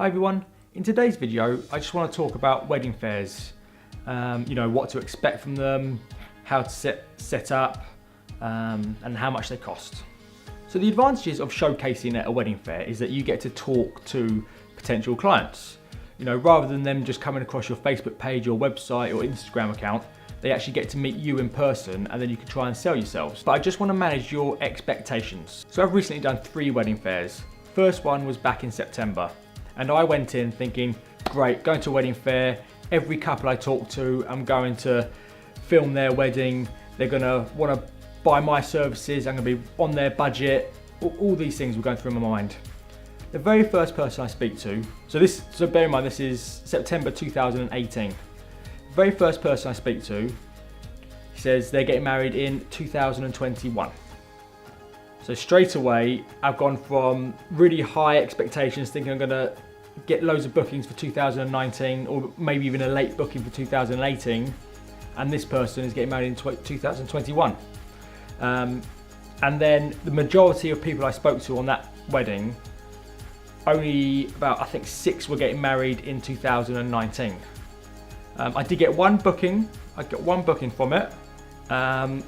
Hi everyone, in today's video I just want to talk about wedding fairs, what to expect from them, how to set up and how much they cost. So the advantages of showcasing at a wedding fair is that you get to talk to potential clients. Rather than them just coming across your Facebook page or website or Instagram account, they actually get to meet you in person and then you can try and sell yourselves. But I just want to manage your expectations. So I've recently done 3 wedding fairs. First one was back in September. And I went in thinking, great, going to a wedding fair, every couple I talk to, I'm going to film their wedding, they're going to want to buy my services, I'm going to be on their budget, all these things were going through my mind. The very first person I speak to, so bear in mind this is September 2018, the very first person I speak to, he says they're getting married in 2021. So straight away, I've gone from really high expectations, thinking I'm going to get loads of bookings for 2019 or maybe even a late booking for 2018, and this person is getting married in 2021. And then the majority of people I spoke to on that wedding, only about I think 6 were getting married in 2019. I did get one booking, I got one booking from it, and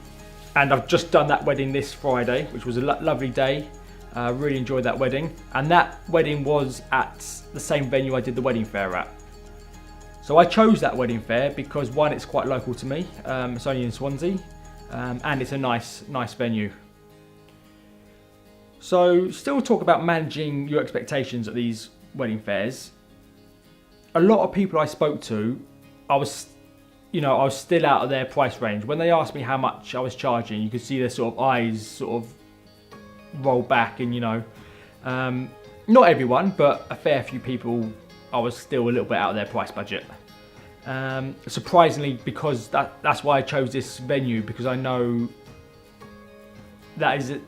I've just done that wedding this Friday, which was a lovely day. Really enjoyed that wedding. And that wedding was at the same venue I did the wedding fair at. So I chose that wedding fair because one, it's quite local to me. It's only in Swansea, and it's a nice venue. So still talk about managing your expectations at these wedding fairs. A lot of people I spoke to, I was still out of their price range. When they asked me how much I was charging, you could see their sort of eyes sort of roll back, and not everyone, but a fair few people, I was still a little bit out of their price budget. Surprisingly, because that's why I chose this venue, because I know that is,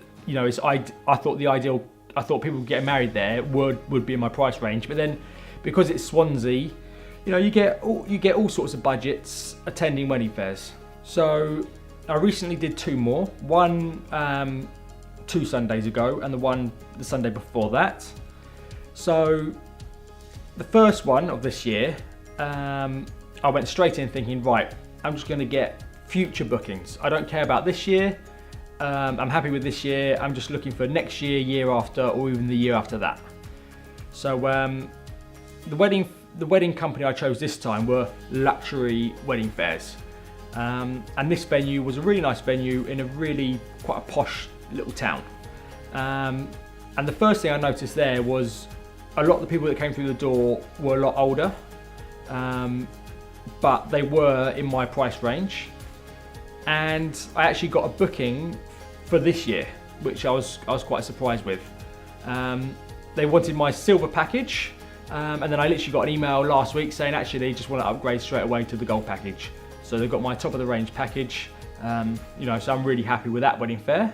I thought people getting married there would be in my price range, but then because it's Swansea, you get all sorts of budgets attending wedding fairs. So I recently did 2 more. One 2 Sundays ago, and the Sunday before that. So the first one of this year, I went straight in thinking, right, I'm just going to get future bookings. I don't care about this year. I'm happy with this year. I'm just looking for next year, year after, or even the year after that. So the wedding company I chose this time were luxury wedding fairs, and this venue was a really nice venue in a really quite a posh little town. And the first thing I noticed there was a lot of the people that came through the door were a lot older, but they were in my price range. And I actually got a booking for this year, which I was quite surprised with. They wanted my silver package. And then I literally got an email last week saying actually they just want to upgrade straight away to the gold package. So they've got my top of the range package, so I'm really happy with that wedding fair.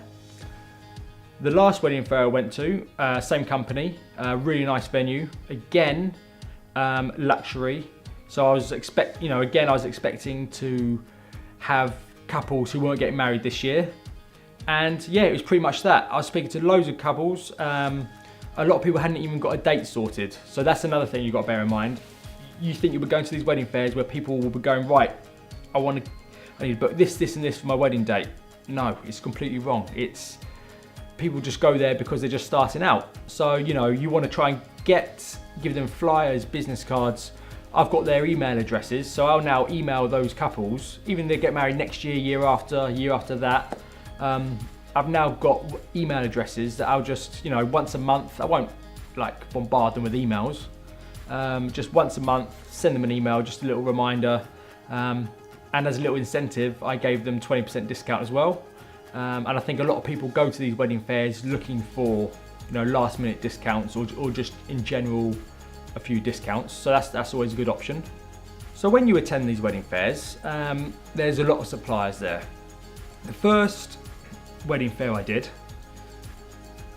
The last wedding fair I went to, same company, really nice venue, again, luxury. So I was expecting to have couples who weren't getting married this year. And yeah, it was pretty much that. I was speaking to loads of couples. A lot of people hadn't even got a date sorted. So that's another thing you've got to bear in mind. You think you were going to these wedding fairs where people will be going, right, I need to book this, this and this for my wedding date. No, it's completely wrong. It's people just go there because they're just starting out. So, you want to try and give them flyers, business cards. I've got their email addresses. So I'll now email those couples, even if they get married next year, year after that. I've now got email addresses that I'll just, once a month, I won't bombard them with emails. Just once a month, send them an email, just a little reminder. And as a little incentive, I gave them 20% discount as well. And I think a lot of people go to these wedding fairs looking for, last minute discounts or just in general, a few discounts. So that's always a good option. So when you attend these wedding fairs, there's a lot of suppliers there. The first wedding fair I did,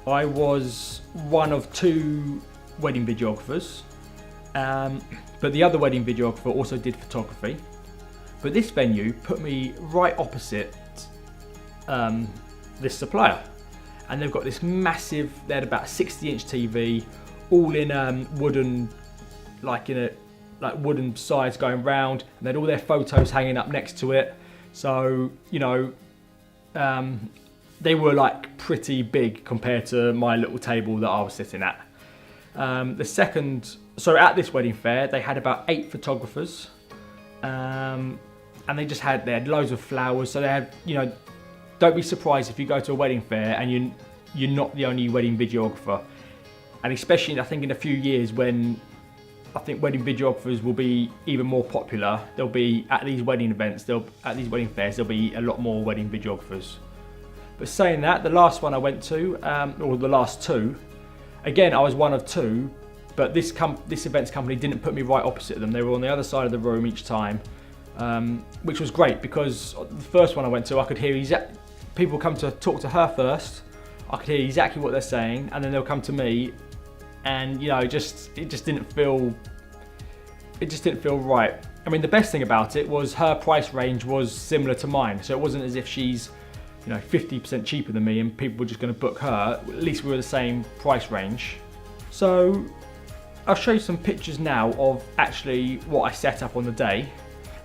I was one of 2 wedding videographers, but the other wedding videographer also did photography. But this venue put me right opposite this supplier, and they've got this massive, they had about a 60-inch TV, all in wooden like in a wooden sides going round, and they had all their photos hanging up next to it. So, you know, they were like pretty big compared to my little table that I was sitting at. So at this wedding fair, they had about 8 photographers, and they had loads of flowers. So they had, you know, don't be surprised if you go to a wedding fair and you're not the only wedding videographer. And especially, I think in a few years when I think wedding videographers will be even more popular, there'll be at these wedding events, at these wedding fairs, there'll be a lot more wedding videographers. But saying that, the last one I went to, or the last 2, again, I was one of 2, but this events company didn't put me right opposite them. They were on the other side of the room each time, which was great because the first one I went to, I could hear people come to talk to her first. I could hear exactly what they're saying, and then they'll come to me, and you know, it just didn't feel right. I mean, the best thing about it was her price range was similar to mine, so it wasn't as if she's, you know, 50% cheaper than me and people were just going to book her. At least we were the same price range. So I'll show you some pictures now of actually what I set up on the day.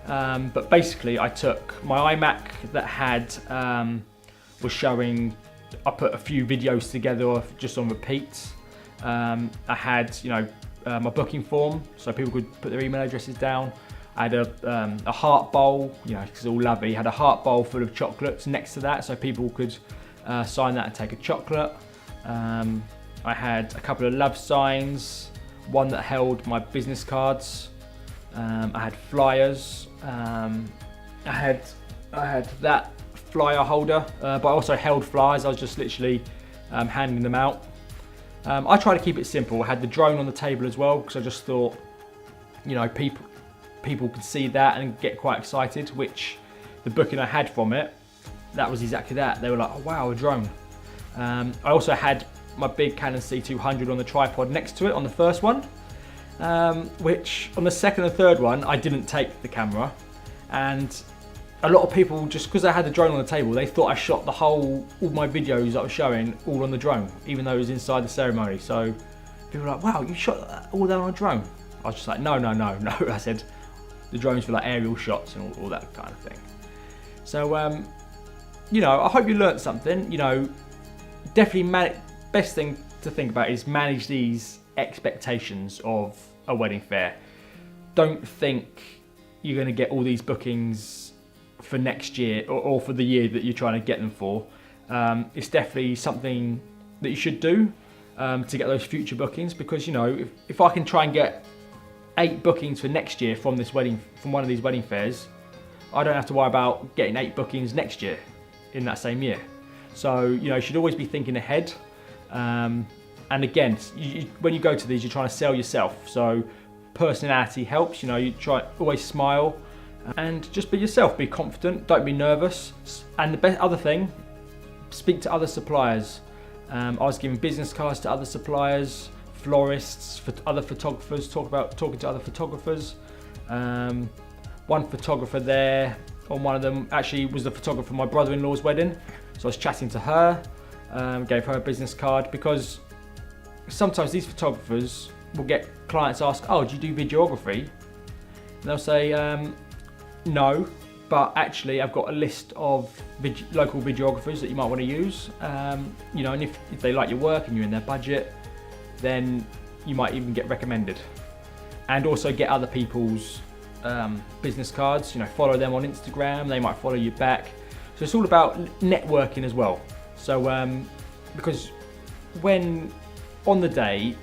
But basically, I took my iMac that was showing. I put a few videos together just on repeat. I had, you know, my booking form, so people could put their email addresses down. I had a heart bowl, you know, because it's all lovely. Had a heart bowl full of chocolates next to that, so people could sign that and take a chocolate. I had a couple of love signs, one that held my business cards. I had flyers. I had that flyer holder, but I also held flyers. I was just literally handing them out. I try to keep it simple. I had the drone on the table as well because I just thought, you know, people could see that and get quite excited, which the booking I had from it, that was exactly that. They were like, oh wow, a drone. I also had my big Canon C200 on the tripod next to it on the first one, which on the second and third one, I didn't take the camera. And a lot of people, just because I had the drone on the table, they thought I shot all my videos that I was showing all on the drone, even though it was inside the ceremony. So people were like, wow, you shot all that on a drone? I was just like, no. I said, the drones for like aerial shots and all that kind of thing. So, you know, I hope you learnt something. You know, definitely best thing to think about is manage these expectations of a wedding fair. Don't think you're going to get all these bookings for next year or for the year that you're trying to get them for. It's definitely something that you should do to get those future bookings, because, you know, if I can try and get 8 bookings for next year from one of these wedding fairs, I don't have to worry about getting 8 bookings next year in that same year. So, you know, you should always be thinking ahead. And again, when you go to these, you're trying to sell yourself. So personality helps, you know, you try always smile and just be yourself, be confident, don't be nervous. And the other thing, speak to other suppliers. I was giving business cards to other suppliers, florists, other photographers, talking to other photographers. One photographer there, on one of them actually was the photographer for my brother-in-law's wedding. So I was chatting to her, gave her a business card, because sometimes these photographers will get clients ask, oh, do you do videography? And they'll say, no, but actually I've got a list of local videographers that you might want to use. You know, and if they like your work and you're in their budget, then you might even get recommended. And also get other people's business cards, you know, follow them on Instagram, they might follow you back. So it's all about networking as well. So because when on the day,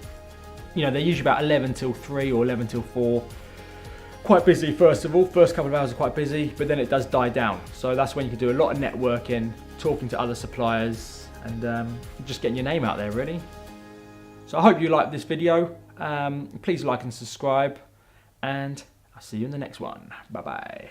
you know, they're usually about 11 till 3 or 11 till 4. Quite busy, first of all. First couple of hours are quite busy, but then it does die down. So that's when you can do a lot of networking, talking to other suppliers, and just getting your name out there, really. So I hope you liked this video. Please like and subscribe, and I'll see you in the next one. Bye-bye.